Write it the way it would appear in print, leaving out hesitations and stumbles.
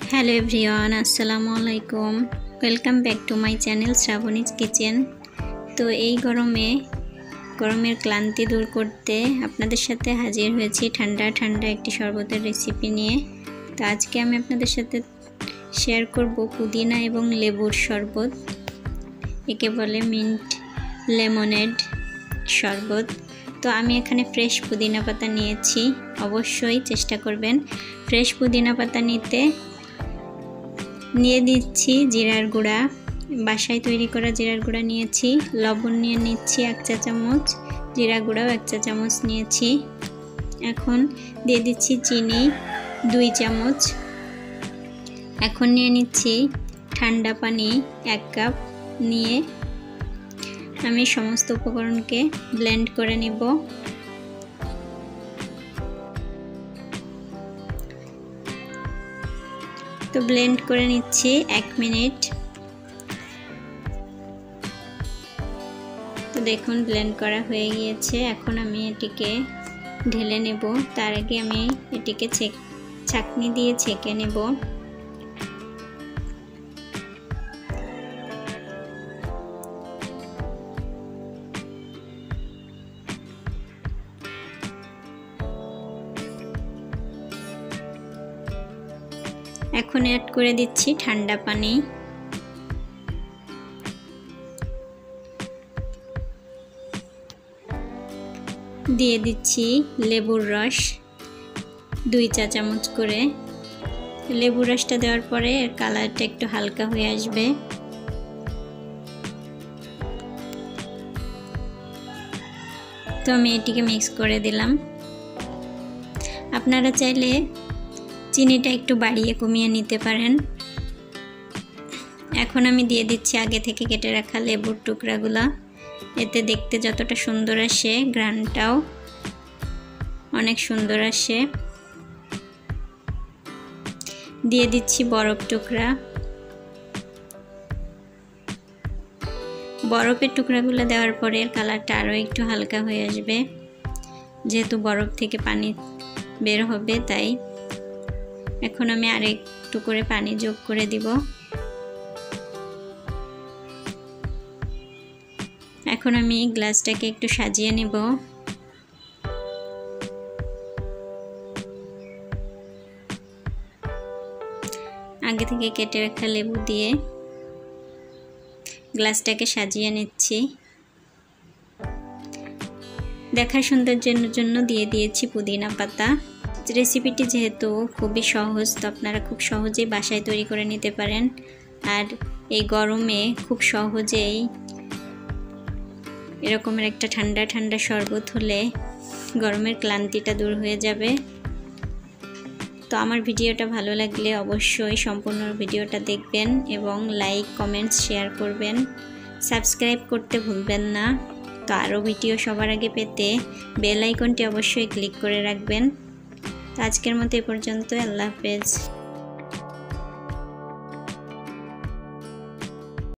Hello everyone अस्सलामु आलाइकुम welcome back to my channel Shravani's kitchen. तो এই গরমের ক্লান্তি দূর করতে আপনাদের সাথে হাজির হয়েছি ঠান্ডা ঠান্ডা একটি শরবতের রেসিপি নিয়ে। তো আজকে আমি আপনাদের সাথে শেয়ার করব পুদিনা এবং লেবুর শরবত। একে বলে মিন্ট লেমনেড শরবত। তো আমি এখানে ফ্রেশ পুদিনা পাতা নিয়েছি, অবশ্যই চেষ্টা করবেন ফ্রেশ পুদিনা পাতা নিতে। নিয়ে দিচ্ছি জিরার গুঁড়া, বাসায় তৈরি করা জিরার গুঁড়া নিয়েছি। লবণ নিয়ে নিচ্ছি 1 চা চামচ, জিরা গুঁড়াও 1 চা চামচ নিয়েছি। এখন দিয়ে দিচ্ছি চিনি 2 চামচ। এখন নিয়ে নিচ্ছি ঠান্ডা পানি 1 কাপ নিয়ে আমি সমস্ত উপকরণকে ব্লেন্ড করে নিব। তো ব্লেন্ড করে নিচ্ছি 1 মিনিট। তো দেখুন ব্লেন্ড করা হয়ে গিয়েছে। এখন আমি এটিকে ঢেলে নেব। তার আগে আমি এটিকে ছাঁকনি দিয়ে ছেঁকে নেব। এখন অ্যাড করে দিচ্ছি ঠান্ডা পানি। দিয়ে দিচ্ছি লেবুর রস 2 চা চামচ করে। লেবুর রসটা দেওয়ার পরে এর কালারটা একটু হালকা হয়ে আসবে। তো আমি এটিকে মিক্স করে দিলাম। আপনারা চাইলে চিনিটা একটু বাড়িয়ে কমিয়ে নিতে পারেন। এখন আমি দিয়ে দিচ্ছি আগে থেকে কেটে রাখা লেবুর টুকরাগুলা। এতে দেখতে যতটা সুন্দর আসে ঘ্রাণটাও অনেক সুন্দর আসে। দিয়ে দিচ্ছি বরফ টুকরা। বরফের টুকরাগুলো দেওয়ার পরে কালারটা আরও একটু হালকা হয়ে আসবে, যেহেতু বরফ থেকে পানি বের হবে তাই। এখন আমি আরেকটু করে পানি যোগ করে দিব। এখন আমি গ্লাসটাকে একটু সাজিয়ে নেব। আগে থেকে কেটে রাখা লেবু দিয়ে গ্লাসটাকে সাজিয়ে নিচ্ছি। দেখার সৌন্দর্যের জন্য দিয়ে দিয়েছি পুদিনা পাতা। রেসিপিটি যেহেতু খুবই সহজ, তো আপনারা খুব সহজেই বাসায় তৈরি করে নিতে পারেন। আর এই গরমে খুব সহজেই এরকমের একটা ঠান্ডা ঠান্ডা শরবত হলে গরমের ক্লান্তিটা দূর হয়ে যাবে। তো আমার ভিডিওটা ভালো লাগলে অবশ্যই সম্পূর্ণ ভিডিওটা দেখবেন এবং লাইক কমেন্টস শেয়ার করবেন, সাবস্ক্রাইব করতে ভুলবেন না। তো আরও ভিডিও সবার আগে পেতে বেল আইকনটি অবশ্যই ক্লিক করে রাখবেন। তো আজকের মতো এ পর্যন্ত, আল্লাহ হাফেজ।